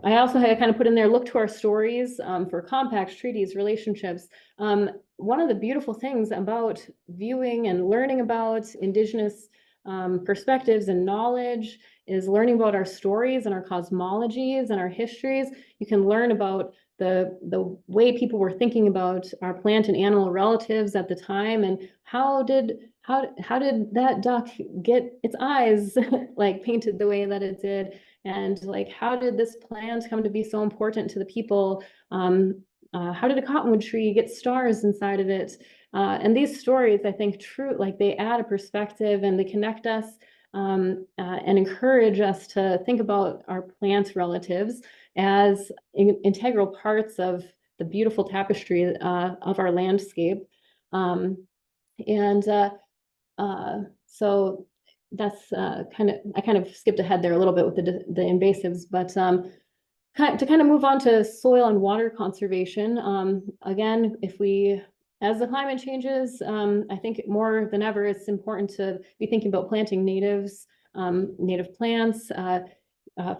also had kind of put in there, look to our stories for compacts, treaties, relationships. One of the beautiful things about viewing and learning about Indigenous perspectives and knowledge is learning about our stories and our cosmologies and our histories. You can learn about the way people were thinking about our plant and animal relatives at the time, and how did that duck get its eyes like painted the way that it did, and like how did this plant come to be so important to the people? How did a cottonwood tree get stars inside of it? And these stories, I think, like they add a perspective and they connect us and encourage us to think about our plant relatives as integral parts of the beautiful tapestry of our landscape. So that's I kind of skipped ahead there a little bit with the invasives, but to kind of move on to soil and water conservation. Again, as the climate changes, I think more than ever, it's important to be thinking about planting natives, native plants,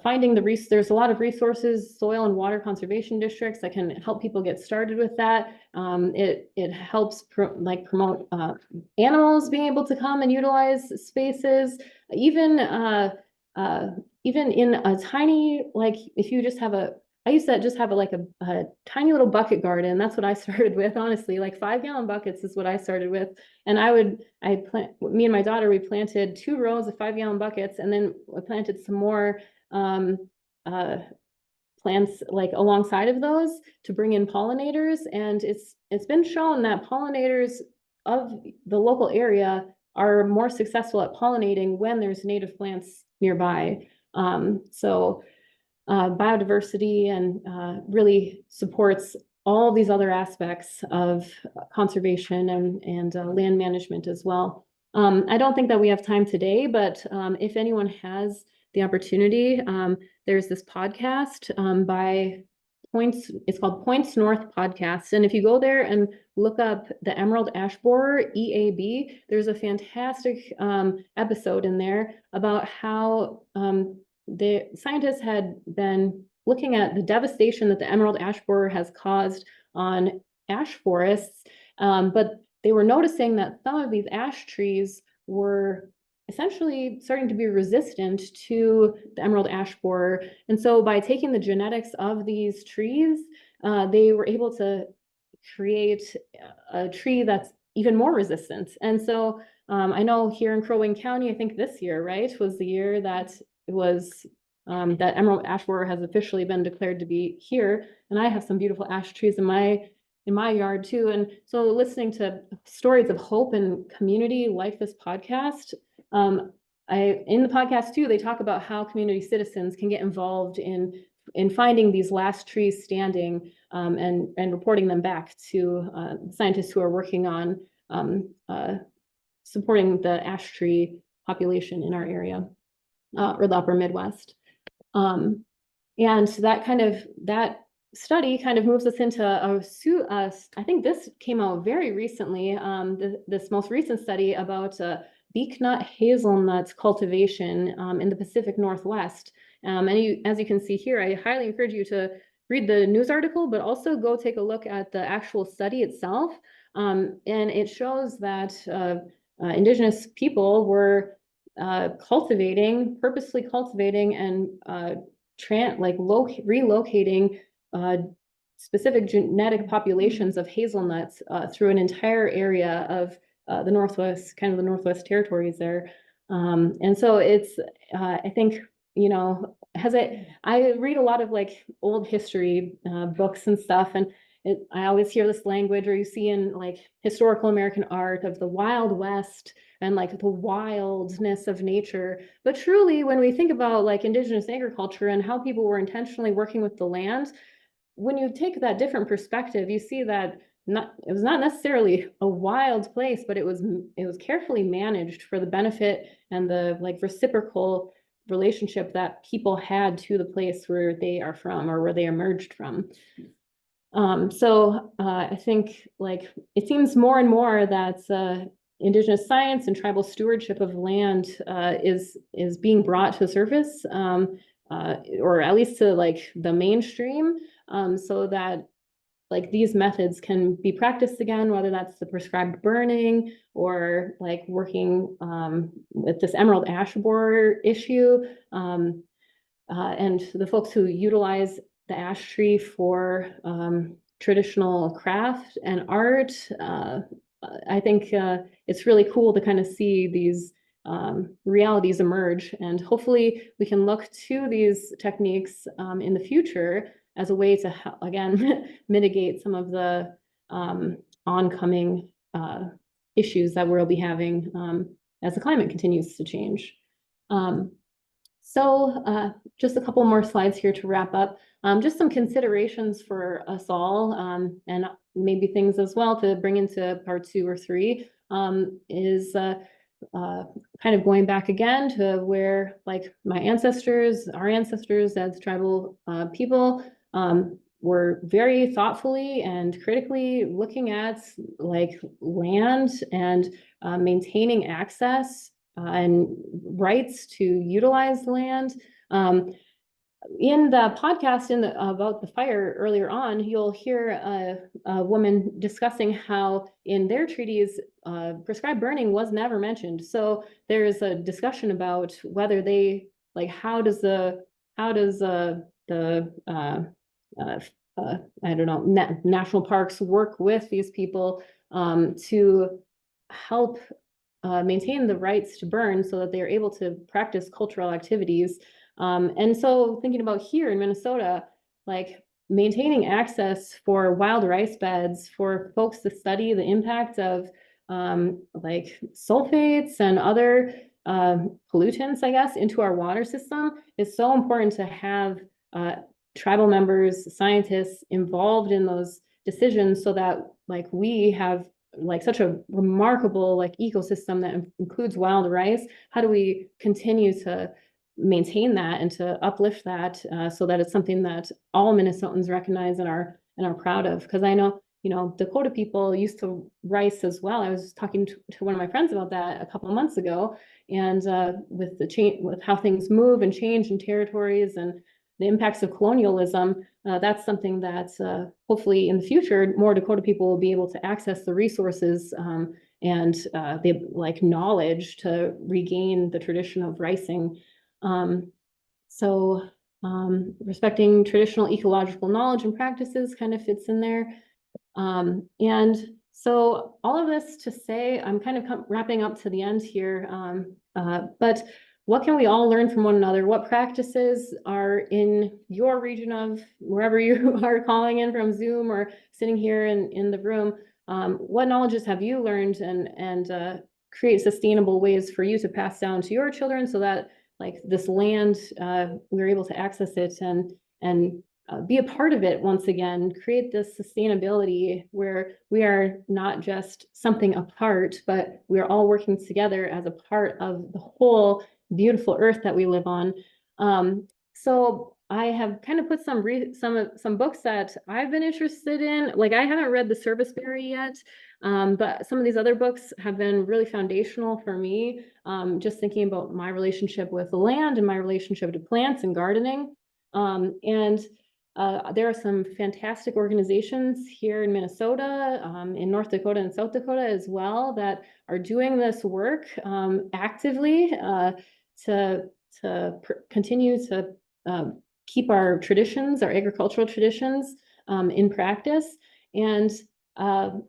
finding there's a lot of resources, soil and water conservation districts that can help people get started with that. It helps promote animals being able to come and utilize spaces, even in a tiny, like if you just have I used to just have a tiny little bucket garden. That's what I started with, honestly, like 5-gallon buckets is what I started with. And me and my daughter, we planted 2 rows of 5-gallon buckets, and then we planted some more plants like alongside of those to bring in pollinators. And it's been shown that pollinators of the local area are more successful at pollinating when there's native plants nearby. So biodiversity and really supports all these other aspects of conservation and land management as well. I don't think that we have time today, but if anyone has the opportunity, there's this podcast by it's called Points North Podcast. And if you go there and look up the emerald ash borer, EAB, there's a fantastic episode in there about how the scientists had been looking at the devastation that the emerald ash borer has caused on ash forests, but they were noticing that some of these ash trees were essentially starting to be resistant to the emerald ash borer. And so by taking the genetics of these trees, they were able to create a tree that's even more resistant. And so I know here in Crow Wing County, I think this year, right, was the year that it was that emerald ash borer has officially been declared to be here. And I have some beautiful ash trees in my yard too. And so listening to stories of hope and community like this podcast, in the podcast too, they talk about how community citizens can get involved in finding these last trees standing and reporting them back to scientists who are working on supporting the ash tree population in our area or the upper Midwest. And that study kind of moves us into I think this came out very recently, this most recent study about beechnut hazelnuts cultivation in the Pacific Northwest. As you can see here, I highly encourage you to read the news article, but also go take a look at the actual study itself. And it shows that Indigenous people were purposely cultivating and relocating specific genetic populations of hazelnuts through an entire area of the Northwest, kind of the Northwest Territories there. And so it's, I think, I read a lot of like old history books and stuff, and I always hear this language, or you see in like historical American art, of the Wild West and like the wildness of nature. But truly, when we think about like Indigenous agriculture and how people were intentionally working with the land, when you take that different perspective, you see that it was not necessarily a wild place, but it was carefully managed for the benefit and the like reciprocal relationship that people had to the place where they are from or where they emerged from. I think like it seems more and more that Indigenous science and tribal stewardship of land is being brought to the surface, or at least to like the mainstream, so that like these methods can be practiced again, whether that's the prescribed burning or like working with this emerald ash borer issue, and the folks who utilize the ash tree for traditional craft and art. I think it's really cool to kind of see these realities emerge, and hopefully we can look to these techniques in the future as a way to, again, mitigate some of the oncoming issues that we'll be having as the climate continues to change. Just a couple more slides here to wrap up. Just some considerations for us all, and maybe things as well to bring into part 2 or 3, is kind of going back again to where like our ancestors as tribal people were very thoughtfully and critically looking at like land and maintaining access and rights to utilize land. In the podcast about the fire earlier on, you'll hear a woman discussing how in their treaties, prescribed burning was never mentioned. So there's a discussion about whether they, like, how does the I don't know, national parks work with these people to help maintain the rights to burn so that they are able to practice cultural activities. And so thinking about here in Minnesota, like maintaining access for wild rice beds for folks to study the impact of like sulfates and other pollutants, I guess, into our water system is so important to have tribal members, scientists involved in those decisions so that like we have like such a remarkable like ecosystem that includes wild rice. How do we continue to maintain that and to uplift that so that it's something that all Minnesotans recognize and are proud of? Because I know, you know, Dakota people used to rice as well. I was talking to one of my friends about that a couple of months ago, and with the change, with how things move and change in territories and the impacts of colonialism, that's something that hopefully in the future, more Dakota people will be able to access the resources and the like knowledge to regain the tradition of ricing. Respecting traditional ecological knowledge and practices kind of fits in there. And so all of this to say, I'm kind of wrapping up to the end here, but what can we all learn from one another? What practices are in your region of wherever you are calling in from Zoom or sitting here in the room? What knowledges have you learned and create sustainable ways for you to pass down to your children so that like this land, we're able to access it and be a part of it once again, create this sustainability where we are not just something apart, but we're all working together as a part of the whole beautiful earth that we live on. So I have kind of put some books that I've been interested in. Like I haven't read The Service Berry yet, but some of these other books have been really foundational for me. Just thinking about my relationship with the land and my relationship to plants and gardening. There are some fantastic organizations here in Minnesota, in North Dakota and South Dakota as well, that are doing this work actively to continue to keep our traditions, our agricultural traditions in practice. And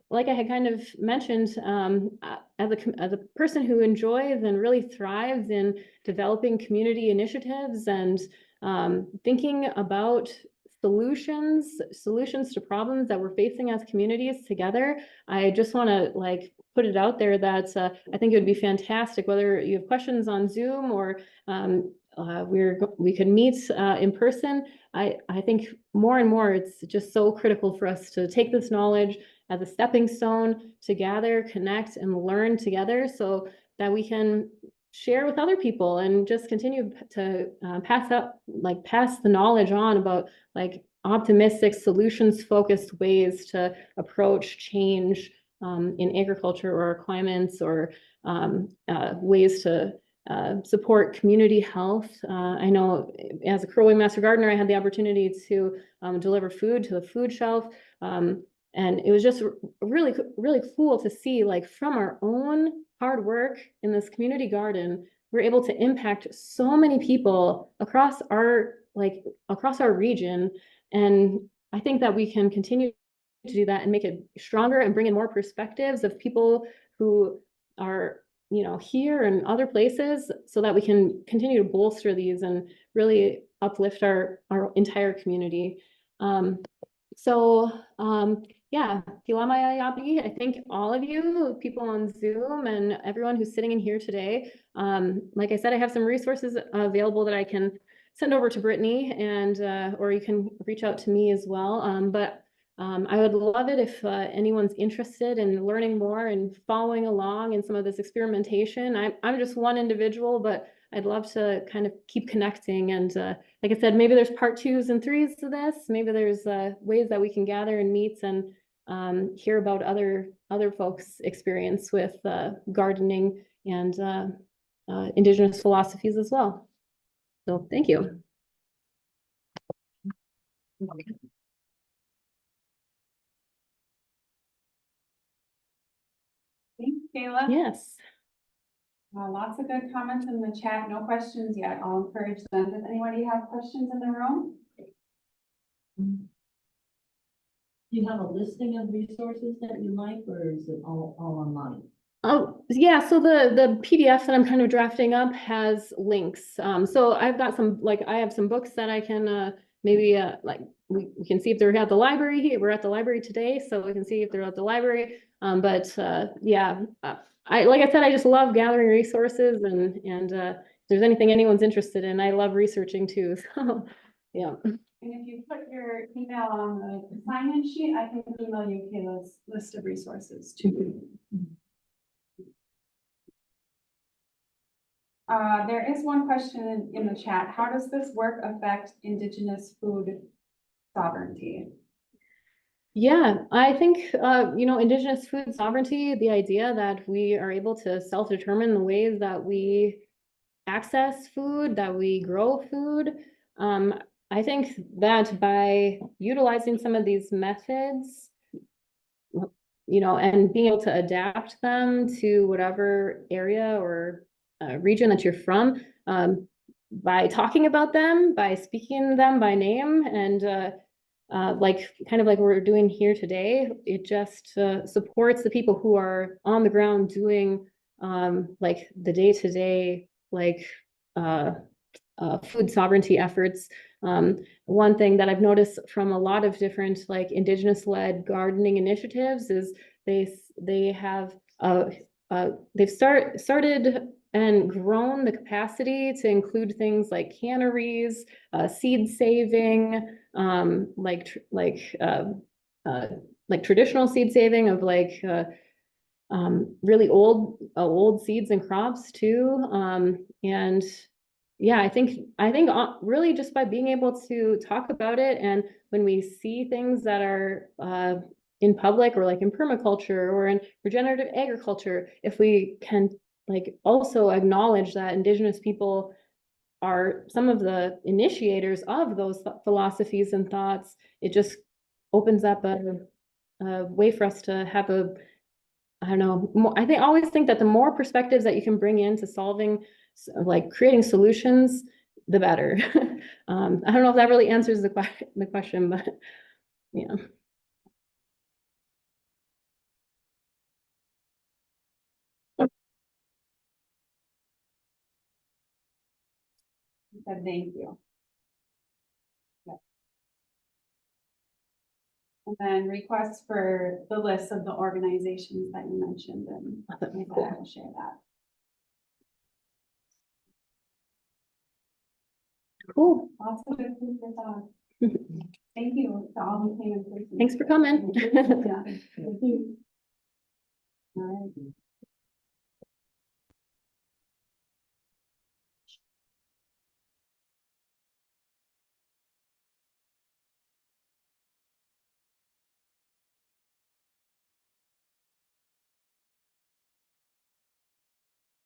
like I had kind of mentioned, as a person who enjoys and really thrives in developing community initiatives and thinking about solutions to problems that we're facing as communities together, I just want to like put it out there that I think it would be fantastic, whether you have questions on Zoom or we could meet in person. I think more and more it's just so critical for us to take this knowledge as a stepping stone to gather, connect, and learn together so that we can share with other people and just continue to pass the knowledge on about like optimistic, solutions-focused ways to approach change in agriculture or climates, or ways to support community health. I know as a Crow Wing Master Gardener, I had the opportunity to deliver food to the food shelf. And it was just really, really cool to see, like, from our own hard work in this community garden, we're able to impact so many people across our region. And I think that we can continue to do that and make it stronger and bring in more perspectives of people who are, here and other places, so that we can continue to bolster these and really uplift our entire community. Yeah, I thank all of you, people on Zoom and everyone who's sitting in here today. Like I said, I have some resources available that I can send over to Brittany, and or you can reach out to me as well. I would love it if anyone's interested in learning more and following along in some of this experimentation. I'm just one individual, but I'd love to kind of keep connecting. And like I said, maybe there's part 2s and 3s to this. Maybe there's ways that we can gather and meet and hear about other folks' experience with gardening and Indigenous philosophies as well. So thank you. Thanks, Kayla. Yes. Lots of good comments in the chat. No questions yet. I'll encourage them. Does anybody have questions in the room? Do you have a listing of resources that you like, or is it all online? Oh, yeah, so the PDF that I'm kind of drafting up has links. So I've got I have some books that I can maybe we can see if they're at the library here. We're at the library today, so we can see if they're at the library. Yeah, like I said, I just love gathering resources, and if there's anything anyone's interested in, I love researching too. So yeah. And if you put your email on the sign-in sheet, I can email you Kayla's list of resources too. There is one question in the chat. How does this work affect Indigenous food sovereignty? Yeah, I think, Indigenous food sovereignty, the idea that we are able to self-determine the ways that we access food, that we grow food. I think that by utilizing some of these methods, and being able to adapt them to whatever area or region that you're from, by talking about them, by speaking them by name, and kind of like we're doing here today, it just supports the people who are on the ground doing the day-to-day food sovereignty efforts. One thing that I've noticed from a lot of different Indigenous-led gardening initiatives is they have they've started and grown the capacity to include things like canneries, seed saving, traditional seed saving of really old seeds and crops too. And yeah, I think really just by being able to talk about it, and when we see things that are in public, or in permaculture or in regenerative agriculture, if we can also acknowledge that Indigenous people are some of the initiators of those philosophies and thoughts, it just opens up a way for us to have I always think that the more perspectives that you can bring into solving, creating solutions, the better. I don't know if that really answers the question, but yeah. Thank you. Yeah. And then requests for the list of the organizations that you mentioned, and maybe I will share that. Cool. Lots of good food for thought. Thank you to all who came in person. Thanks for coming. Yeah. Thank you. All right.